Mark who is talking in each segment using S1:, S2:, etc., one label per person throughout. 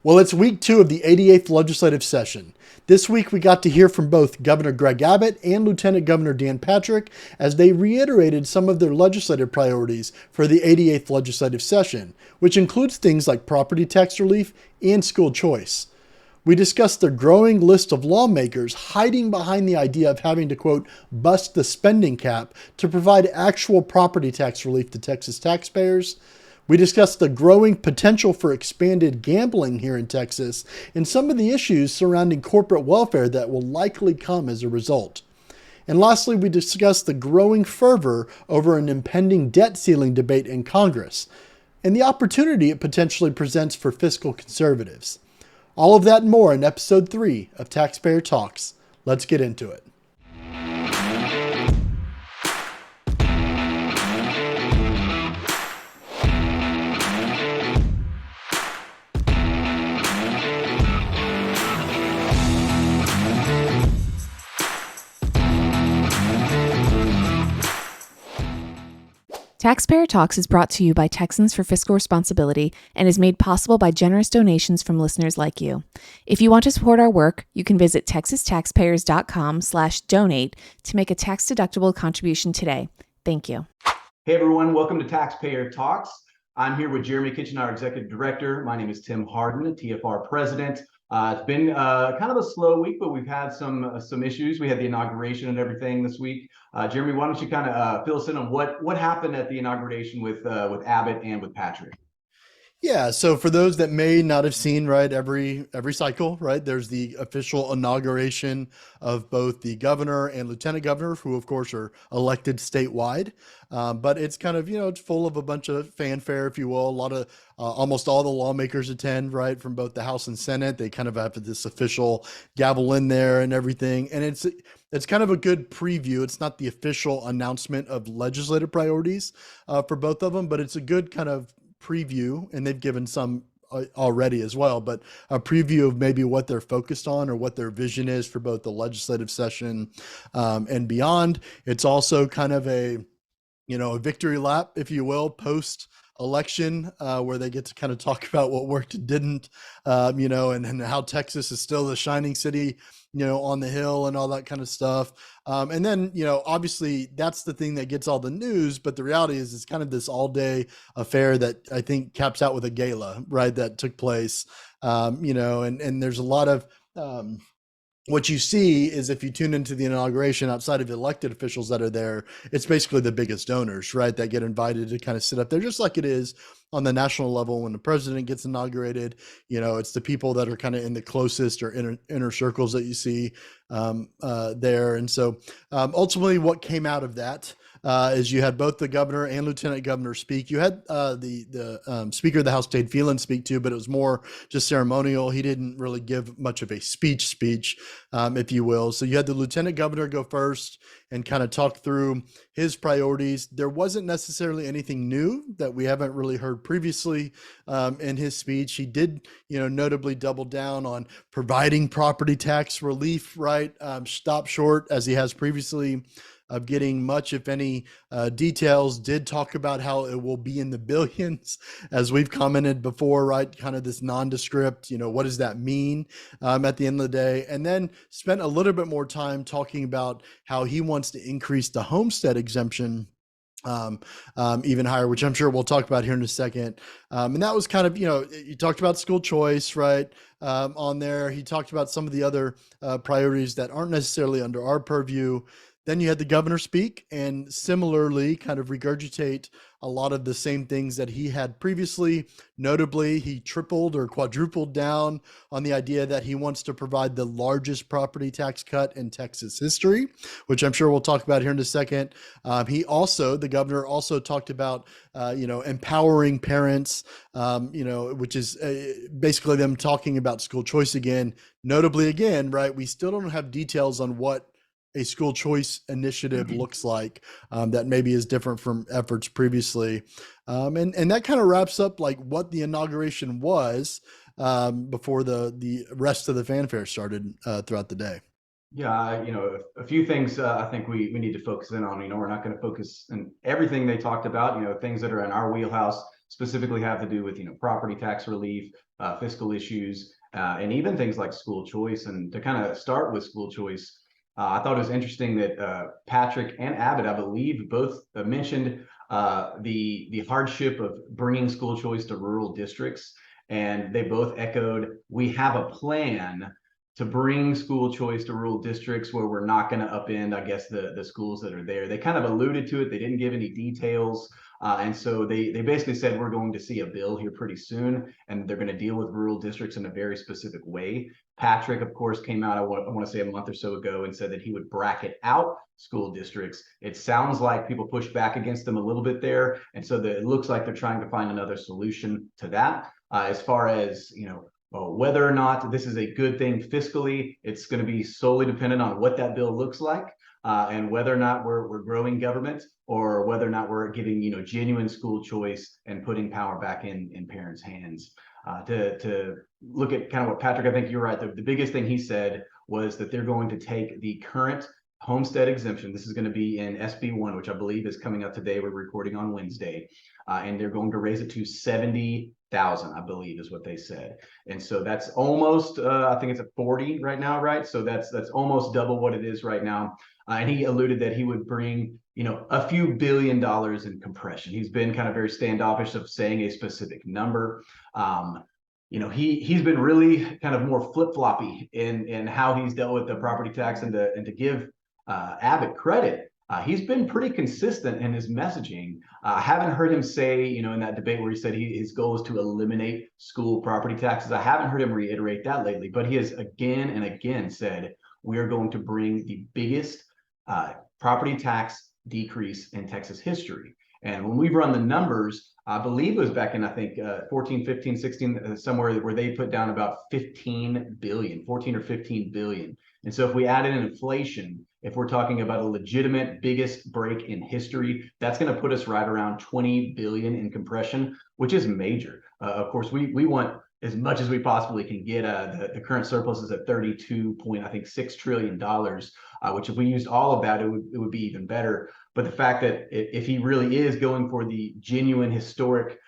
S1: Well, it's week 2 of the 88th legislative session. This week, we got to hear from both Governor Greg Abbott and Lieutenant Governor Dan Patrick as they reiterated some of their legislative priorities for the 88th legislative session, which includes things like property tax relief and school choice. We discussed the growing list of lawmakers hiding behind the idea of having to, quote, bust the spending cap to provide actual property tax relief to Texas taxpayers. We discussed the growing potential for expanded gambling here in Texas and some of the issues surrounding corporate welfare that will likely come as a result. And lastly, we discussed the growing fervor over an impending debt ceiling debate in Congress and the opportunity it potentially presents for fiscal conservatives. All of that and more in episode 3 of Taxpayer Talks. Let's get into it.
S2: Taxpayer Talks is brought to you by Texans for Fiscal Responsibility and is made possible by generous donations from listeners like you. If you want to support our work, you can visit texastaxpayers.com/donate to make a tax-deductible contribution today. Thank you.
S3: Hey everyone, welcome to Taxpayer Talks. I'm here with 𝗧𝗔𝗫𝗣𝗥 𝗧𝗔𝗟𝗞𝗦, our Executive Director. My name is Tim Harden, TFR President. It's been kind of a slow week, but we've had some issues. We had the inauguration and everything this week. Jeremy, why don't you kind of fill us in on what happened at the inauguration with Abbott and with Patrick?
S1: Yeah, so for those that may not have seen, right, every cycle, right, there's the official inauguration of both the governor and lieutenant governor, who of course are elected statewide. But it's kind of, it's full of a bunch of fanfare, if you will. A lot of almost all the lawmakers attend, right, from both the House and Senate. They kind of have this official gavel in there and everything. And it's kind of a good preview. It's not the official announcement of legislative priorities for both of them, but it's a good kind of preview, and they've given some already as well, but a preview of maybe what they're focused on or what their vision is for both the legislative session and beyond. It's also kind of a victory lap, if you will, post election, where they get to kind of talk about what worked and didn't, and how Texas is still the shining city, on the hill and all that kind of stuff. And then, obviously that's the thing that gets all the news, but the reality is it's kind of this all day affair that I think caps out with a gala, right, that took place, and there's a lot of, what you see is if you tune into the inauguration outside of elected officials that are there, it's basically the biggest donors, right, that get invited to kind of sit up there, just like it is on the national level when the president gets inaugurated. It's the people that are kind of in the closest or inner circles that you see there. And so ultimately what came out of that is you had both the governor and lieutenant governor speak. You had the Speaker of the House, Dade Phelan, speak too, but it was more just ceremonial. He didn't really give much of a speech, if you will. So you had the lieutenant governor go first and kind of talk through his priorities. There wasn't necessarily anything new that we haven't really heard previously in his speech. He did, notably double down on providing property tax relief, right? Stop short, as he has previously, of getting much, if any, details. Did talk about how it will be in the billions, as we've commented before, right? Kind of this nondescript, what does that mean at the end of the day? And then spent a little bit more time talking about how he wants to increase the homestead exemption even higher, which I'm sure we'll talk about here in a second. And that was kind of, you talked about school choice, right? On there, he talked about some of the other priorities that aren't necessarily under our purview. Then you had the governor speak and similarly kind of regurgitate a lot of the same things that he had previously. Notably, he tripled or quadrupled down on the idea that he wants to provide the largest property tax cut in Texas history, which I'm sure we'll talk about here in a second. The governor also talked about, empowering parents, which is basically them talking about school choice again. Notably, again, right, we still don't have details on what a school choice initiative looks like, that maybe is different from efforts previously. And that kind of wraps up like what the inauguration was before the rest of the fanfare started throughout the day.
S3: Yeah, a few things I think we need to focus in on. We're not going to focus on everything they talked about, things that are in our wheelhouse, specifically have to do with, property tax relief, fiscal issues, and even things like school choice. And to kind of start with school choice, I thought it was interesting that Patrick and Abbott, I believe, both mentioned the hardship of bringing school choice to rural districts. And they both echoed, we have a plan to bring school choice to rural districts where we're not going to upend, I guess, the schools that are there. They kind of alluded to it. They didn't give any details. And so they basically said, we're going to see a bill here pretty soon, and they're going to deal with rural districts in a very specific way. Patrick, of course, came out, I want to say a month or so ago, and said that he would bracket out school districts. It sounds like people pushed back against them a little bit there. And so it looks like they're trying to find another solution to that. As far as, whether or not this is a good thing fiscally, it's going to be solely dependent on what that bill looks like, and whether or not we're growing government, or whether or not we're giving genuine school choice and putting power back in parents' hands. To look at kind of what Patrick, I think you're right. The biggest thing he said was that they're going to take the current homestead exemption. This is going to be in SB 1, which I believe is coming out today. We're recording on Wednesday, and they're going to raise it to 70,000, I believe, is what they said. And so that's almost, I think it's at 40 right now, right? So that's almost double what it is right now. And he alluded that he would bring, a few $1 billion in compression. He's been kind of very standoffish of saying a specific number. He's been really kind of more flip-floppy in how he's dealt with the property tax, and to give Abbott credit, he's been pretty consistent in his messaging. I haven't heard him say, in that debate where he said his goal is to eliminate school property taxes. I haven't heard him reiterate that lately, but he has again and again said, we are going to bring the biggest property tax decrease in Texas history. And when we've run the numbers, I believe it was back in, 14, 15, 16, somewhere where they put down about 15 billion, 14 or 15 billion. And so if we add in inflation, if we're talking about a legitimate biggest break in history, that's going to put us right around 20 billion in compression, which is major. Of course, we want as much as we possibly can get. The current surplus is at $32.6 trillion, which if we used all of that, it would be even better. But the fact that if he really is going for the genuine historic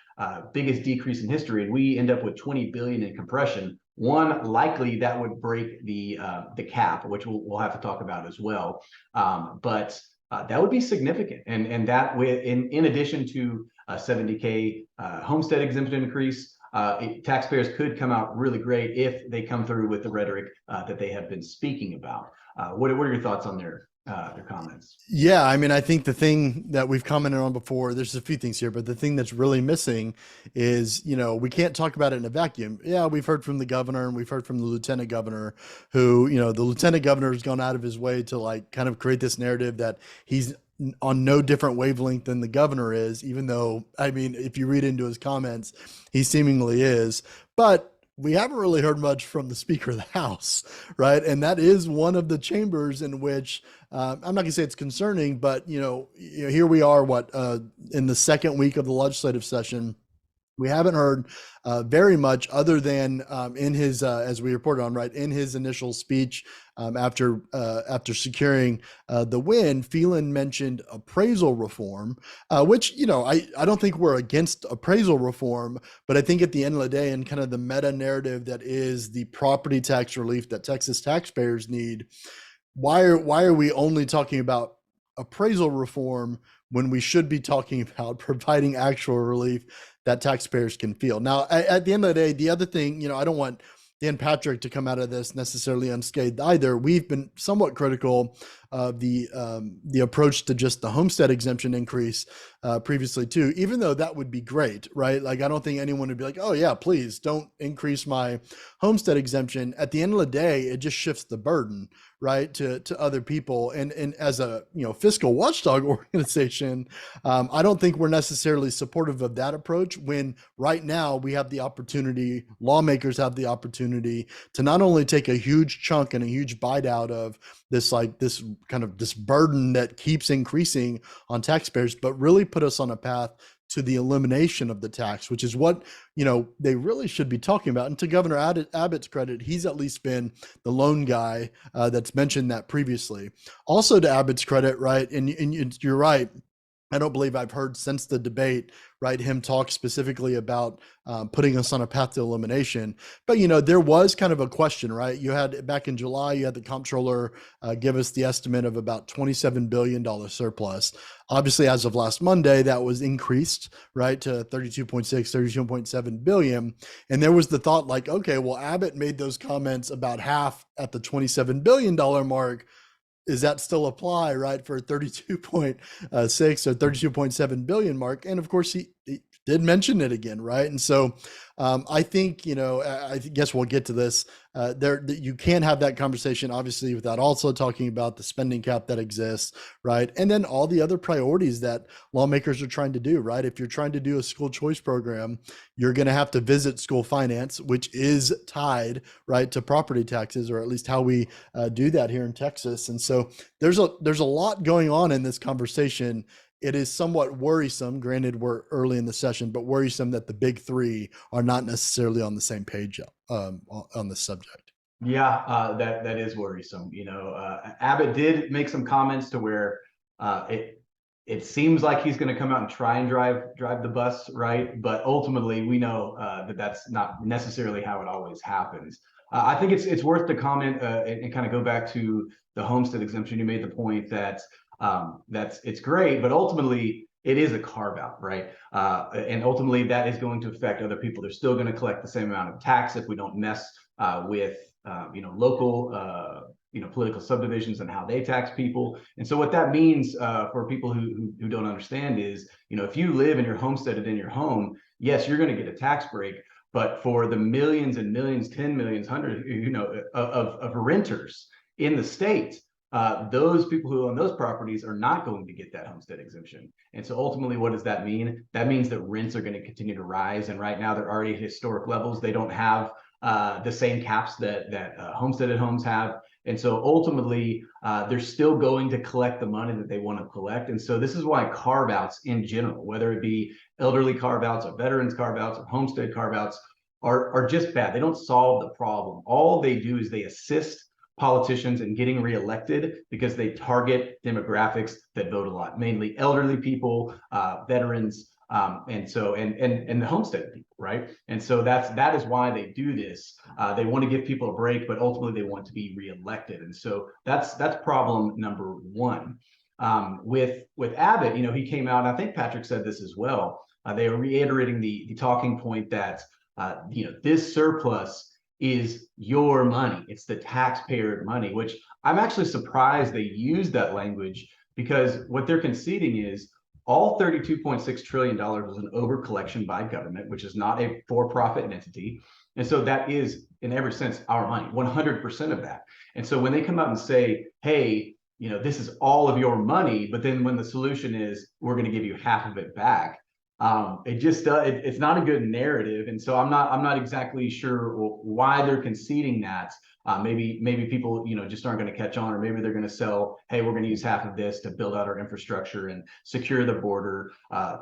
S3: biggest decrease in history, and we end up with 20 billion in compression, one, likely that would break the cap, which we'll have to talk about as well. But that would be significant, and that in addition to a 70K homestead exemption increase, taxpayers could come out really great if they come through with the rhetoric that they have been speaking about. What are your thoughts on their comments?
S1: Yeah, I mean, I think the thing that we've commented on before, there's a few things here, but the thing that's really missing is, we can't talk about it in a vacuum. Yeah, we've heard from the governor and we've heard from the lieutenant governor, who, the lieutenant governor has gone out of his way to kind of create this narrative that he's on no different wavelength than the governor is, even though, I mean, if you read into his comments, he seemingly is. But we haven't really heard much from the Speaker of the House, right? And that is one of the chambers in which I'm not going to say it's concerning, but here we are, in the second week of the legislative session. We haven't heard very much, other than in his, as we reported on, right, in his initial speech after securing the win. Phelan mentioned appraisal reform, which, I don't think we're against appraisal reform, but I think at the end of the day, and kind of the meta narrative that is the property tax relief that Texas taxpayers need, why are we only talking about appraisal reform when we should be talking about providing actual relief that taxpayers can feel? Now, at the end of the day, the other thing, I don't want Dan Patrick to come out of this necessarily unscathed either. We've been somewhat critical of the approach to just the homestead exemption increase previously too, even though that would be great, right? I don't think anyone would be like, oh yeah, please don't increase my homestead exemption. At the end of the day, it just shifts the burden, right, to other people. And as a fiscal watchdog organization, I don't think we're necessarily supportive of that approach, when right now we have the opportunity, lawmakers have the opportunity to not only take a huge chunk and a huge bite out of this this burden that keeps increasing on taxpayers, but really put us on a path to the elimination of the tax, which is what they really should be talking about. And to Governor Abbott's credit, he's at least been the lone guy that's mentioned that previously. Also to Abbott's credit, right, and you're right, I don't believe I've heard since the debate, right, him talk specifically about putting us on a path to elimination. But, there was kind of a question, right? You had back in July, you had the comptroller give us the estimate of about $27 billion surplus. Obviously, as of last Monday, that was increased, right, to 32.6, 32.7 billion. And there was the thought like, okay, well, Abbott made those comments about half at the $27 billion mark. Is that still apply, right, for 32.6 or 32.7 billion mark? And of course, he did mention it again, right? And so I think, I guess we'll get to this. You can't have that conversation, obviously, without also talking about the spending cap that exists, right? And then all the other priorities that lawmakers are trying to do, right? If you're trying to do a school choice program, you're going to have to visit school finance, which is tied, right, to property taxes, or at least how we do that here in Texas. And so there's a lot going on in this conversation. It is somewhat worrisome, granted we're early in the session, but worrisome that the big three are not necessarily on the same page on this subject.
S3: Yeah, that is worrisome. Abbott did make some comments to where it seems like he's going to come out and try and drive the bus, right? But ultimately, we know that that's not necessarily how it always happens. I think it's worth to comment and kind of go back to the homestead exemption. You made the point that it's great, but ultimately it is a carve out, right? And ultimately that is going to affect other people. They're still going to collect the same amount of tax if we don't mess with local political subdivisions and how they tax people. And so what that means for people who don't understand is, if you live and you're homesteaded in your home, yes, you're going to get a tax break. But for the millions and millions, 10 millions, hundreds, of renters in the state, those people who own those properties are not going to get that homestead exemption. And so ultimately, what does that mean? That means that rents are going to continue to rise. And right now they're already at historic levels. They don't have the same caps that homesteaded homes have. And so ultimately, they're still going to collect the money that they want to collect. And so this is why carve-outs in general, whether it be elderly carve-outs or veterans carve-outs or homestead carve-outs, are just bad. They don't solve the problem. All they do is they assist politicians in getting reelected because they target demographics that vote a lot, mainly elderly people, veterans, and the homestead people, right? And so that is why they do this. They want to give people a break, but ultimately they want to be reelected. And so that's problem number one. With Abbott, he came out, and I think Patrick said this as well. They are reiterating the talking point that this surplus is your money. It's the taxpayer money, which I'm actually surprised they used that language, because what they're conceding is all $32.6 trillion was an overcollection by government, which is not a for-profit entity. And so that is, in every sense, our money, 100% of that. And so when they come out and say, hey, this is all of your money, but then when the solution is we're going to give you half of it back, it's not a good narrative. And so I'm not exactly sure why they're conceding that. Maybe people just aren't going to catch on, or maybe they're going to sell, hey, we're going to use half of this to build out our infrastructure and secure the border,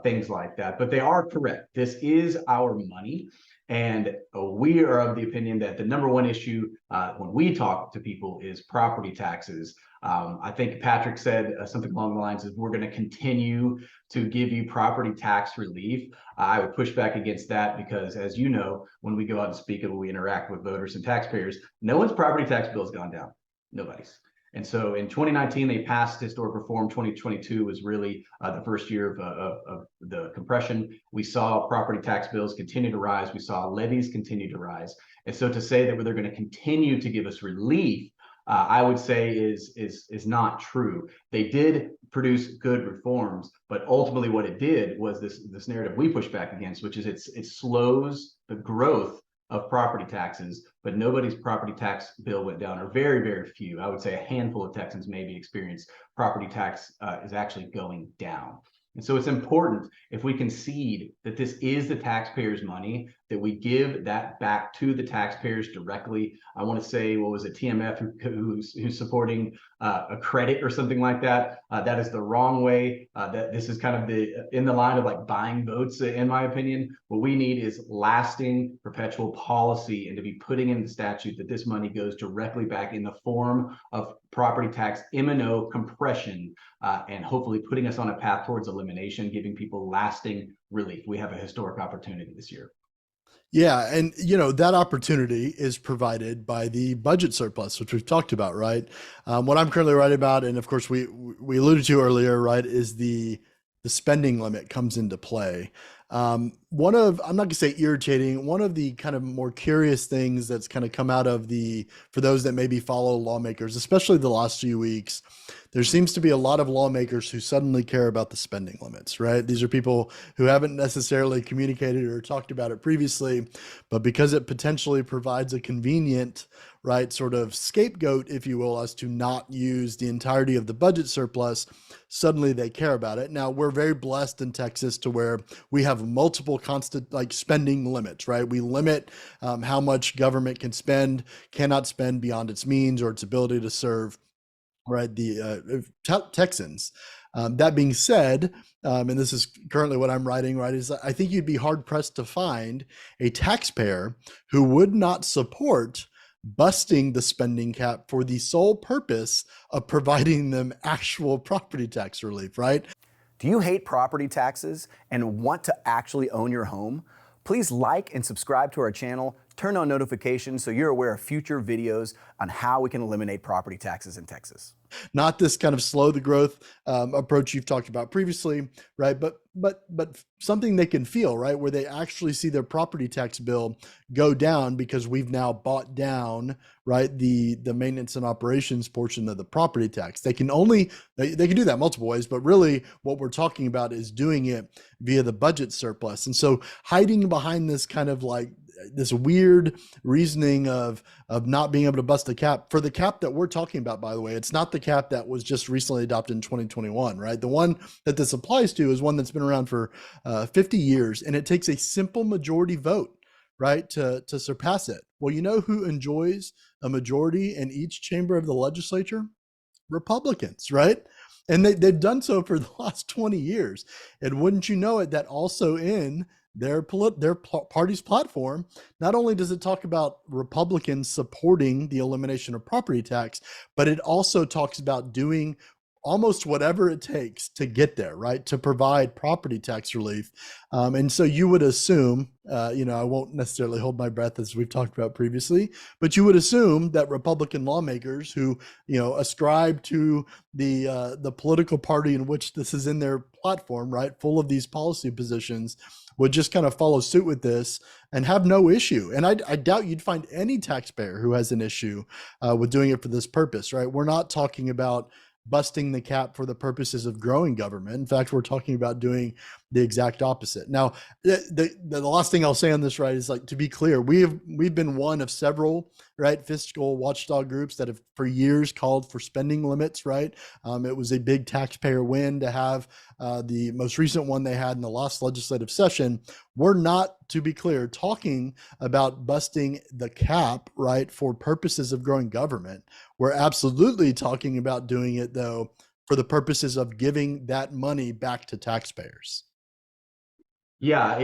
S3: things like that. But they are correct. This is our money. And we are of the opinion that the number one issue when we talk to people is property taxes. I think Patrick said something along the lines of, we're going to continue to give you property tax relief. I would push back against that because, as you know, when we go out and speak and we interact with voters and taxpayers, no one's property tax bill has gone down. Nobody's. And so in 2019, they passed historic reform. 2022 was really the first year of the compression. We saw property tax bills continue to rise. We saw levies continue to rise. And so to say that they're going to continue to give us relief, I would say is not true. They did produce good reforms, but ultimately what it did was this narrative we push back against, which is it slows the growth of property taxes, but nobody's property tax bill went down, or very, very few. I would say a handful of Texans maybe experienced property tax is actually going down. And so it's important, if we concede that this is the taxpayers' money, that we give that back to the taxpayers directly. I want to say, what was it, TMF who's supporting a credit or something like that. That is the wrong way. That this is kind of in the line of like buying votes, in my opinion. What we need is lasting, perpetual policy, and to be putting in the statute that this money goes directly back in the form of property tax M&O compression, and hopefully putting us on a path towards elimination, giving people lasting relief. We have a historic opportunity this year.
S1: Yeah, and that opportunity is provided by the budget surplus, which we've talked about, right? What I'm currently writing about, and of course we alluded to earlier, right, is the spending limit comes into play. I'm not gonna say irritating, one of the kind of more curious things that's kind of come out of for those that maybe follow lawmakers, especially the last few weeks, there seems to be a lot of lawmakers who suddenly care about the spending limits, right? These are people who haven't necessarily communicated or talked about it previously, but because it potentially provides a convenient, right, sort of scapegoat, if you will, as to not use the entirety of the budget surplus, suddenly they care about it. Now, we're very blessed in Texas to where we have multiple constant like spending limits, right? We limit how much government cannot spend beyond its means or its ability to serve, right, the Texans. That being said, and this is currently what I'm writing, right, is I think you'd be hard pressed to find a taxpayer who would not support busting the spending cap for the sole purpose of providing them actual property tax relief, right?
S4: Do you hate property taxes and want to actually own your home? Please like and subscribe to our channel, turn on notifications so you're aware of future videos on how we can eliminate property taxes in Texas.
S1: Not this kind of slow the growth approach you've talked about previously, right? But something they can feel, right? Where they actually see their property tax bill go down because we've now bought down, right, the maintenance and operations portion of the property tax. They can do that multiple ways, but really what we're talking about is doing it via the budget surplus. And so hiding behind this kind of like this weird reasoning of not being able to bust the cap, for the cap that we're talking about, by the way, it's not the cap that was just recently adopted in 2021, right? The one that this applies to is one that's been around for 50 years, and it takes a simple majority vote, right, to surpass it. Well, you know who enjoys a majority in each chamber of the legislature? Republicans, right? And they've done so for the last 20 years. And wouldn't you know it, that also in their party's platform, not only does it talk about Republicans supporting the elimination of property tax, but it also talks about doing almost whatever it takes to get there, right, to provide property tax relief. And so you would assume, I won't necessarily hold my breath as we've talked about previously, but you would assume that Republican lawmakers who, ascribe to the political party in which this is in their platform, right, full of these policy positions, would just kind of follow suit with this and have no issue. And I doubt you'd find any taxpayer who has an issue with doing it for this purpose, right? We're not talking about busting the cap for the purposes of growing government. In fact, we're talking about doing the exact opposite. Now, the last thing I'll say on this, right, is like, to be clear, we've been one of several, right, fiscal watchdog groups that have for years called for spending limits, right? It was a big taxpayer win to have the most recent one they had in the last legislative session. We're not, to be clear, talking about busting the cap, right, for purposes of growing government. We're absolutely talking about doing it, though, for the purposes of giving that money back to taxpayers.
S3: Yeah,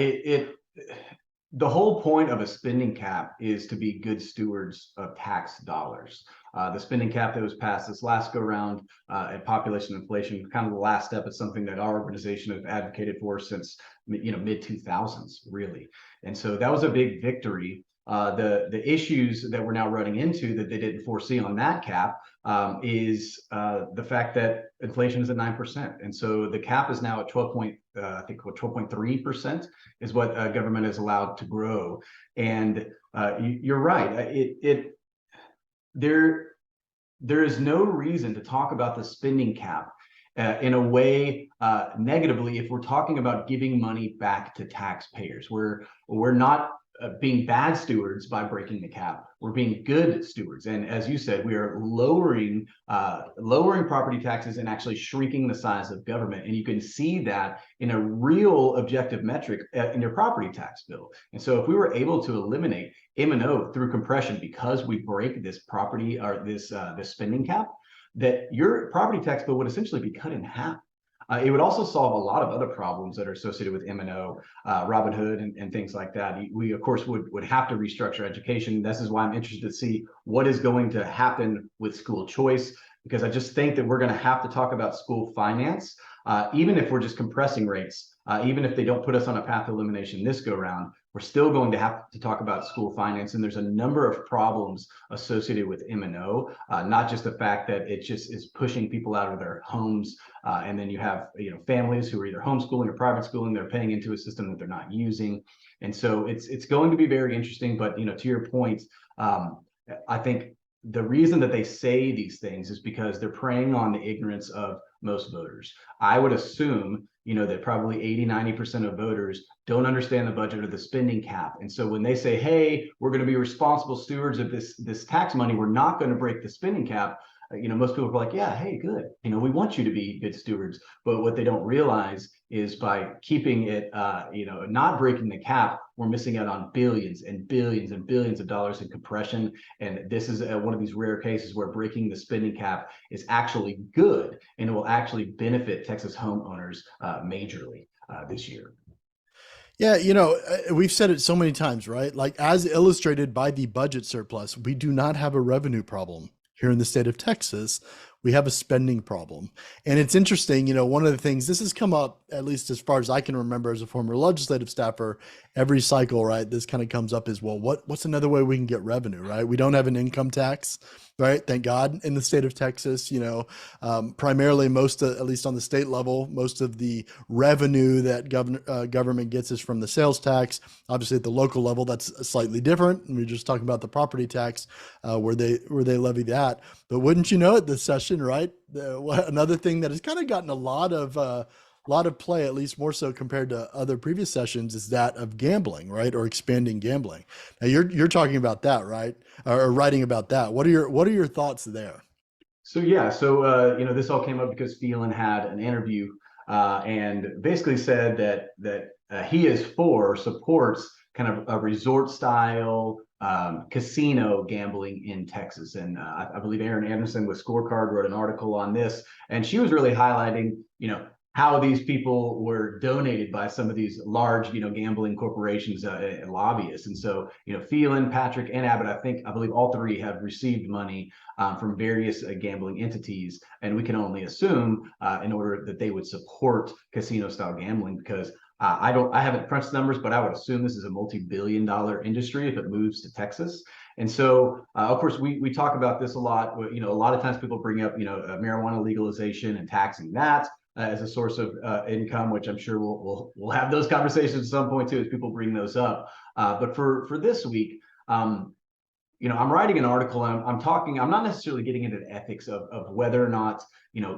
S3: the whole point of a spending cap is to be good stewards of tax dollars. The spending cap that was passed this last go round at population inflation, kind of the last step, is something that our organization have advocated for since mid 2000s, really. And so that was a big victory. The issues that we're now running into that they didn't foresee on that cap is the fact that inflation is at 9%, and so the cap is now at 12.3% is what government is allowed to grow. And you're right. There is no reason to talk about the spending cap in a way negatively if we're talking about giving money back to taxpayers. We're not being bad stewards by breaking the cap. We're being good stewards. And as you said, we are lowering property taxes and actually shrinking the size of government. And you can see that in a real objective metric in your property tax bill. And so if we were able to eliminate M&O through compression because we break this property or this spending cap, that your property tax bill would essentially be cut in half. It would also solve a lot of other problems that are associated with M&O, Robin Hood, and things like that. We, of course, would have to restructure education. This is why I'm interested to see what is going to happen with school choice, because I just think that we're going to have to talk about school finance, even if we're just compressing rates, even if they don't put us on a path to elimination this go round. We're still going to have to talk about school finance, and there's a number of problems associated with M&O, not just the fact that it just is pushing people out of their homes, and then you have families who are either homeschooling or private schooling. They're paying into a system that they're not using, and so it's going to be very interesting. But to your point, I think the reason that they say these things is because they're preying on the ignorance of most voters. I would assume that probably 80–90% of voters don't understand the budget or the spending cap. And so when they say, hey, we're going to be responsible stewards of this tax money, we're not going to break the spending cap, most people are like, yeah, hey, good. We want you to be good stewards. But what they don't realize is by keeping it, not breaking the cap, we're missing out on billions and billions and billions of dollars in compression. And this is one of these rare cases where breaking the spending cap is actually good, and it will actually benefit Texas homeowners majorly this year.
S1: Yeah, we've said it so many times, right? Like, as illustrated by the budget surplus, we do not have a revenue problem here in the state of Texas. We have a spending problem. And it's interesting, one of the things, this has come up, at least as far as I can remember as a former legislative staffer, every cycle, right? This kind of comes up as, well, what's another way we can get revenue, right? We don't have an income tax, right? Thank God, in the state of Texas, primarily at least on the state level, most of the revenue that government gets is from the sales tax. Obviously at the local level, that's slightly different. And we're just talking about the property tax, where they levy that. But wouldn't you know it, this session, right? Another thing that has kind of gotten a lot of play, at least more so compared to other previous sessions, is that of gambling, right? Or expanding gambling. Now you're talking about that, right? Or writing about that. What are your thoughts there?
S3: So this all came up because Phelan had an interview and basically said that he supports kind of a resort style casino gambling in Texas. And I believe Erin Anderson with Scorecard wrote an article on this, and she was really highlighting, how these people were donated by some of these large, gambling corporations and lobbyists. And so, Phelan, Patrick, and Abbott, I believe all three have received money from various gambling entities. And we can only assume in order that they would support casino style gambling, because I haven't crunched numbers, but I would assume this is a multi-billion-dollar industry if it moves to Texas. And so, of course, we talk about this a lot. A lot of times people bring up, marijuana legalization and taxing that as a source of income, which I'm sure we'll have those conversations at some point too, as people bring those up. But for this week, I'm writing an article, and I'm not necessarily getting into the ethics of whether or not,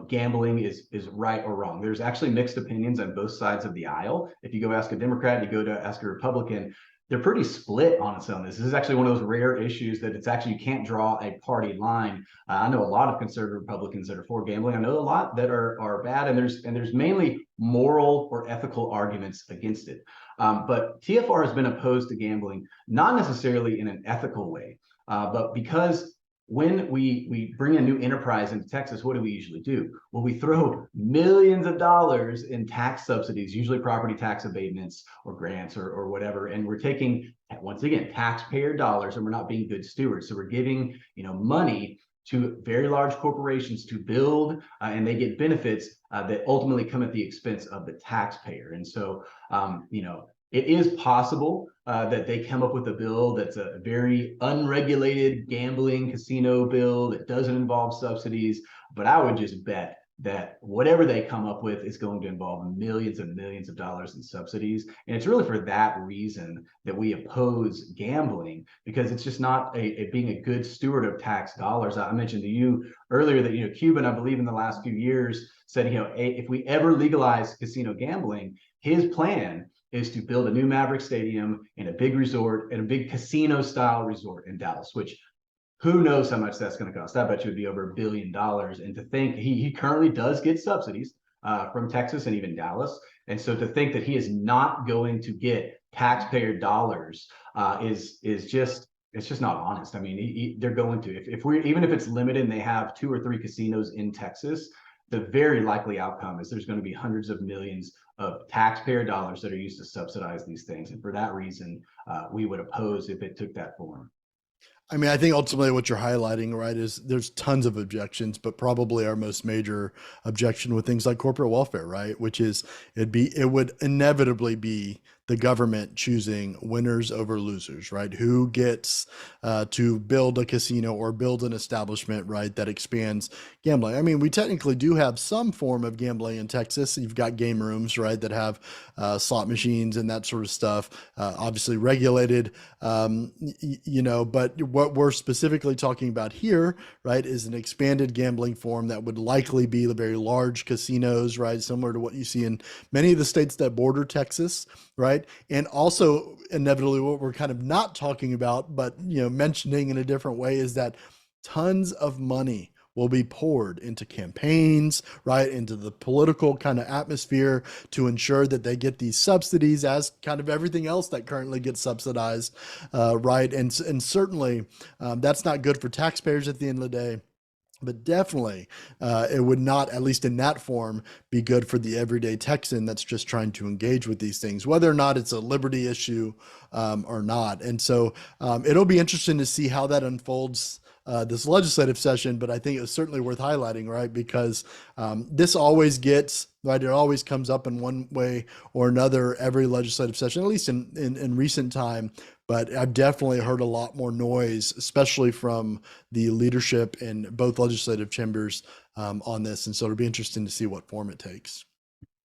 S3: gambling is right or wrong. There's actually mixed opinions on both sides of the aisle. If you go ask a Democrat, you go to ask a Republican, they're pretty split on this. This is actually one of those rare issues that you can't draw a party line. I know a lot of conservative Republicans that are for gambling. I know a lot that are bad, and there's mainly moral or ethical arguments against it. But TFR has been opposed to gambling, not necessarily in an ethical way, but because when we bring a new enterprise into Texas, what do we usually do? Well, we throw millions of dollars in tax subsidies, usually property tax abatements or grants or whatever, and we're taking, once again, taxpayer dollars, and we're not being good stewards. So we're giving money to very large corporations to build, and they get benefits that ultimately come at the expense of the taxpayer. And so, it is possible that they come up with a bill that's a very unregulated gambling casino bill that doesn't involve subsidies, but I would just bet that whatever they come up with is going to involve millions and millions of dollars in subsidies. And it's really for that reason that we oppose gambling, because it's just not being a good steward of tax dollars. I mentioned to you earlier that, Cuban, I believe in the last few years said, if we ever legalize casino gambling, his plan is to build a new Maverick Stadium and a big resort and a big casino style resort in Dallas, which who knows how much that's going to cost. I bet you would be over $1 billion. And to think he currently does get subsidies from Texas and even Dallas. And so to think that he is not going to get taxpayer dollars is just, it's just not honest. I mean, they're going to, if we're, even if it's limited and they have 2 or 3 casinos in Texas, the very likely outcome is there's going to be hundreds of millions of taxpayer dollars that are used to subsidize these things. And for that reason, we would oppose if it took that form.
S1: I mean, I think ultimately what you're highlighting, right, is there's tons of objections, but probably our most major objection with things like corporate welfare, right, which is it would inevitably be the government choosing winners over losers, right? Who gets to build a casino or build an establishment, right, that expands gambling. I mean, we technically do have some form of gambling in Texas. You've got game rooms, right, that have slot machines and that sort of stuff, obviously regulated, but what we're specifically talking about here, right, is an expanded gambling form that would likely be the very large casinos, right, similar to what you see in many of the states that border Texas, right? And also inevitably what we're kind of not talking about, but, mentioning in a different way, is that tons of money will be poured into campaigns, right, into the political kind of atmosphere to ensure that they get these subsidies, as kind of everything else that currently gets subsidized, right? And certainly that's not good for taxpayers at the end of the day. But definitely, it would not, at least in that form, be good for the everyday Texan that's just trying to engage with these things, whether or not it's a liberty issue or not. And so it'll be interesting to see how that unfolds this legislative session, but I think it was certainly worth highlighting, right? Because this always gets, right, it always comes up in one way or another every legislative session, at least in recent time. But I've definitely heard a lot more noise, especially from the leadership in both legislative chambers on this. And so it'll be interesting to see what form it takes.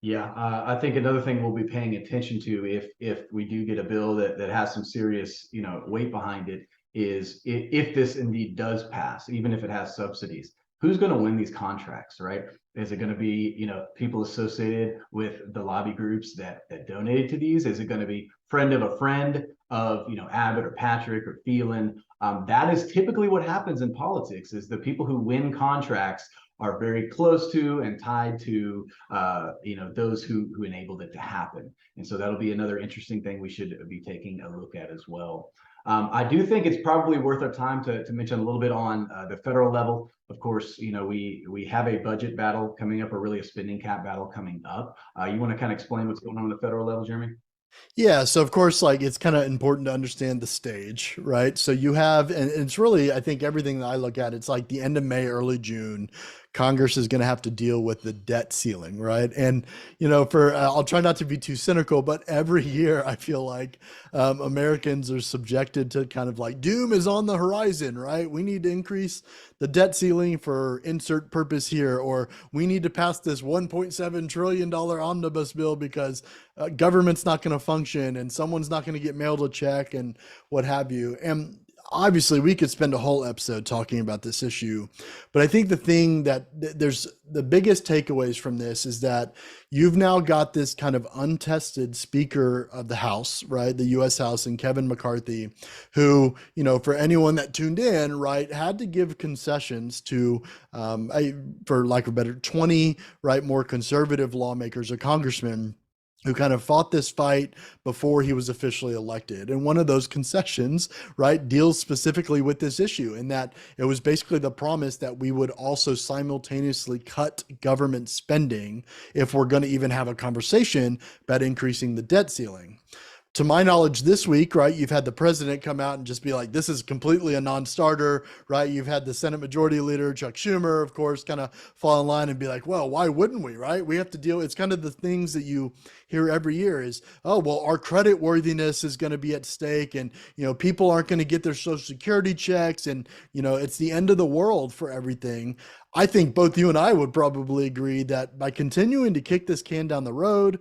S3: Yeah, I think another thing we'll be paying attention to if we do get a bill that has some serious, weight behind it, is if this indeed does pass, even if it has subsidies, who's going to win these contracts, right? Is it going to be, people associated with the lobby groups that donated to these? Is it going to be friend of a friend of, Abbott or Patrick or Phelan? That is typically what happens in politics, is the people who win contracts are very close to and tied to, those who enabled it to happen. And so that'll be another interesting thing we should be taking a look at as well. I do think it's probably worth our time to mention a little bit on the federal level. Of course, we have a budget battle coming up, or really a spending cap battle coming up. You want to kind of explain what's going on the federal level, Jeremy?
S1: Yeah, so of course, it's kind of important to understand the stage, right? So you have, and it's really, I think everything that I look at, it's like the end of May, early June, Congress is going to have to deal with the debt ceiling, right? And, I'll try not to be too cynical, but every year I feel like Americans are subjected to kind of like doom is on the horizon, right? We need to increase the debt ceiling for insert purpose here, or we need to pass this $1.7 trillion omnibus bill because government's not going to function and someone's not going to get mailed a check and what have you. And obviously we could spend a whole episode talking about this issue, but I think the thing that there's the biggest takeaways from this is that you've now got this kind of untested Speaker of the House, right? The U.S. House, and Kevin McCarthy, who, for anyone that tuned in, right, had to give concessions to, for lack of a better, 20, right, more conservative lawmakers or congressmen who kind of fought this fight before he was officially elected. And one of those concessions, right, deals specifically with this issue, in that it was basically the promise that we would also simultaneously cut government spending if we're going to even have a conversation about increasing the debt ceiling. To my knowledge this week, right, you've had the president come out and just be like, this is completely a non-starter, right? You've had the Senate Majority Leader, Chuck Schumer, of course, kind of fall in line and be like, well, why wouldn't we, right? We have to deal, it's kind of the things that you hear every year is, oh, well, our credit worthiness is going to be at stake, and, people aren't going to get their Social Security checks, and, it's the end of the world for everything. I think both you and I would probably agree that by continuing to kick this can down the road,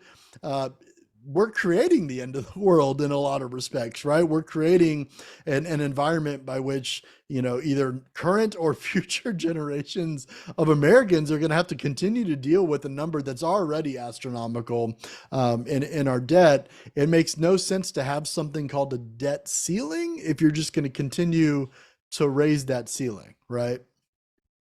S1: we're creating the end of the world in a lot of respects, right? We're creating an environment by which, either current or future generations of Americans are going to have to continue to deal with a number that's already astronomical in our debt. It makes no sense to have something called a debt ceiling if you're just going to continue to raise that ceiling, right?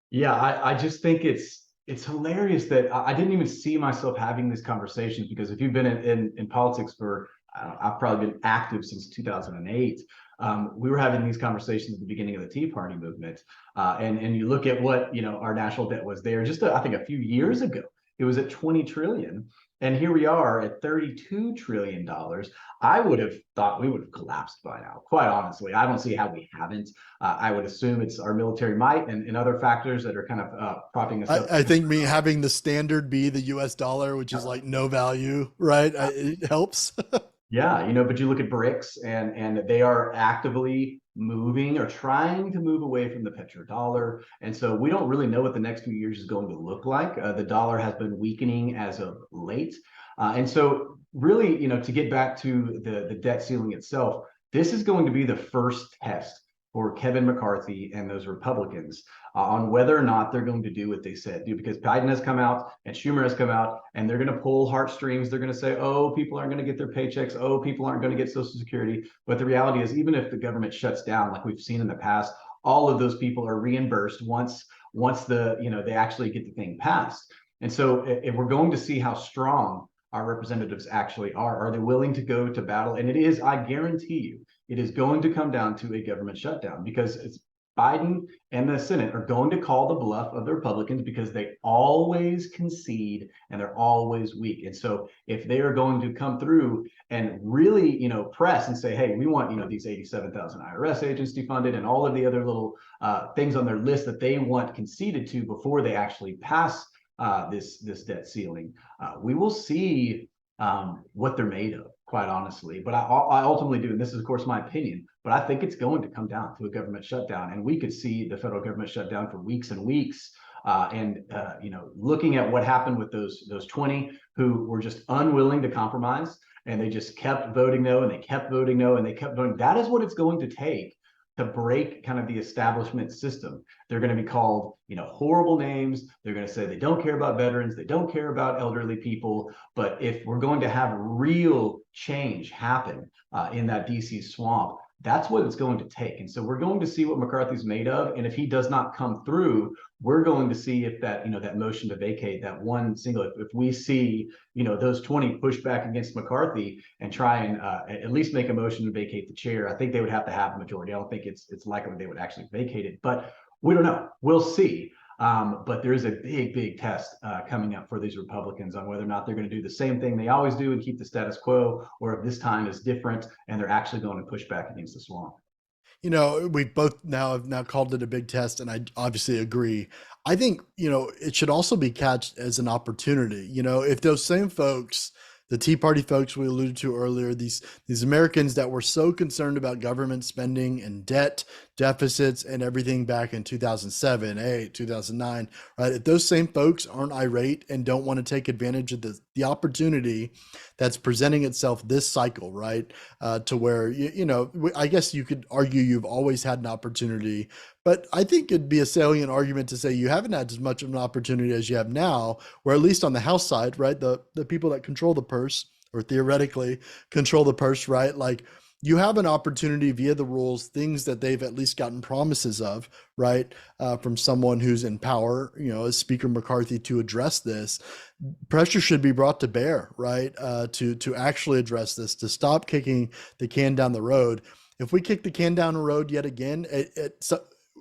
S3: Yeah, I just think it's hilarious that I didn't even see myself having these conversations, because if you've been in politics for, I've probably been active since 2008. We were having these conversations at the beginning of the Tea Party movement, and you look at what our national debt was there just I think a few years ago. It was at 20 trillion, and here we are at $32 trillion. I would have thought we would have collapsed by now. Quite honestly, I don't see how we haven't. I would assume it's our military might and other factors that are kind of propping us up.
S1: I think me having the standard be the US dollar, which is like no value, right? It helps.
S3: Yeah, but you look at BRICS, and they are actively moving or trying to move away from the petrodollar. And so we don't really know what the next few years is going to look like. The dollar has been weakening as of late. And so really, to get back to the debt ceiling itself, this is going to be the first test for Kevin McCarthy and those Republicans on whether or not they're going to do what they said do, because Biden has come out and Schumer has come out, and they're going to pull heartstrings. They're going to say, oh, people aren't going to get their paychecks. Oh, people aren't going to get Social Security. But the reality is, even if the government shuts down, like we've seen in the past, all of those people are reimbursed once they actually get the thing passed. And so if we're going to see how strong our representatives actually are they willing to go to battle? And it is, I guarantee you, it is going to come down to a government shutdown, because it's Biden and the Senate are going to call the bluff of the Republicans, because they always concede and they're always weak. And so if they are going to come through and really, press and say, hey, we want, these 87,000 IRS agents defunded and all of the other little things on their list that they want conceded to before they actually pass this debt ceiling, we will see what they're made of, quite honestly. But I ultimately do, and this is of course my opinion, but I think it's going to come down to a government shutdown, and we could see the federal government shut down for weeks and weeks. Looking at what happened with those 20 who were just unwilling to compromise, and they just kept voting no, and they kept voting no, and they kept voting. That is what it's going to take to break kind of the establishment system. They're going to be called, horrible names. They're going to say they don't care about veterans. They don't care about elderly people. But if we're going to have real change happen in that DC swamp, that's what it's going to take. And so we're going to see what McCarthy's made of. And if he does not come through, we're going to see if that, that motion to vacate, that one single, if we see, those 20 push back against McCarthy and try and at least make a motion to vacate the chair, I think they would have to have a majority. I don't think it's likely they would actually vacate it, but we don't know. We'll see. But there is a big test coming up for these Republicans on whether or not they're going to do the same thing they always do and keep the status quo, or if this time is different and they're actually going to push back against the swamp.
S1: We both have called it a big test, and I obviously agree. I think, it should also be catched as an opportunity. If those same folks, the Tea Party folks we alluded to earlier, these Americans that were so concerned about government spending and debt deficits and everything back in 2007, 8, 2009, right? If those same folks aren't irate and don't want to take advantage of the opportunity that's presenting itself this cycle, right? To where, I guess you could argue you've always had an opportunity, but I think it'd be a salient argument to say you haven't had as much of an opportunity as you have now, where at least on the House side, right? The people that control the purse, or theoretically control the purse, right? Like, you have an opportunity via the rules, things that they've at least gotten promises of, right, from someone who's in power, as Speaker McCarthy, to address this. Pressure should be brought to bear, right, to actually address this, to stop kicking the can down the road. If we kick the can down the road yet again,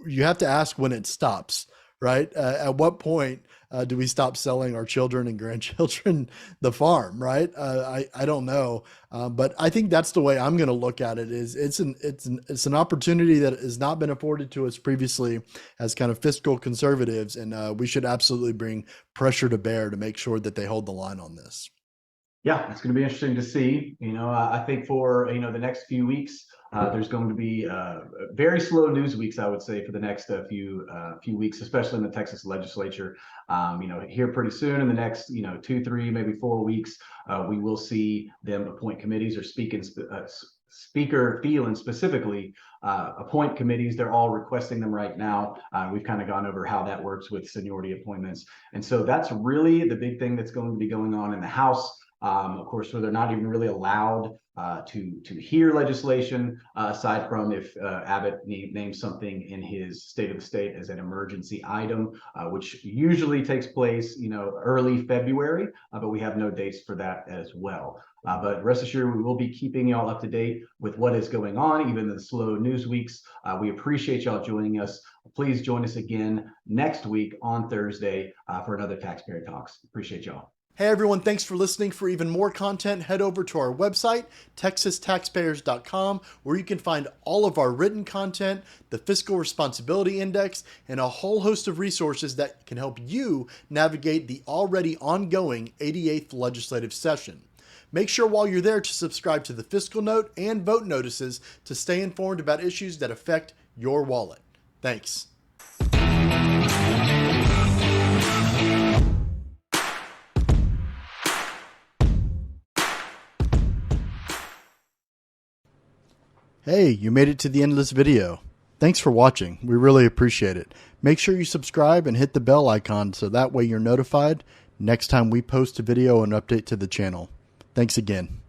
S1: you have to ask when it stops, right? At what point do we stop selling our children and grandchildren the farm, right? I don't know, but I think that's the way I'm going to look at it. Is it's an opportunity that has not been afforded to us previously as kind of fiscal conservatives, and we should absolutely bring pressure to bear to make sure that they hold the line on this.
S3: Yeah, it's going to be interesting to see. I think for the next few weeks, There's going to be very slow news weeks, I would say, for the next few weeks, especially in the Texas legislature. Here pretty soon in the next 2, 3, maybe 4 weeks, we will see them appoint committees or Speaker Phelan specifically appoint committees. They're all requesting them right now. We've kind of gone over how that works with seniority appointments. And so that's really the big thing that's going to be going on in the House. Of course, where they're not even really allowed to hear legislation, aside from if Abbott names something in his State of the State as an emergency item, which usually takes place, early February, but we have no dates for that as well. But rest assured, we will be keeping y'all up to date with what is going on, even in the slow news weeks. We appreciate y'all joining us. Please join us again next week on Thursday for another Taxpayer Talks. Appreciate y'all.
S1: Hey everyone, thanks for listening. For even more content, head over to our website, TexasTaxpayers.com, where you can find all of our written content, the Fiscal Responsibility Index, and a whole host of resources that can help you navigate the already ongoing 88th legislative session. Make sure while you're there to subscribe to the Fiscal Note and vote notices to stay informed about issues that affect your wallet. Thanks. Hey, you made it to the end of this video. Thanks for watching. We really appreciate it. Make sure you subscribe and hit the bell icon so that way you're notified next time we post a video and update to the channel. Thanks again.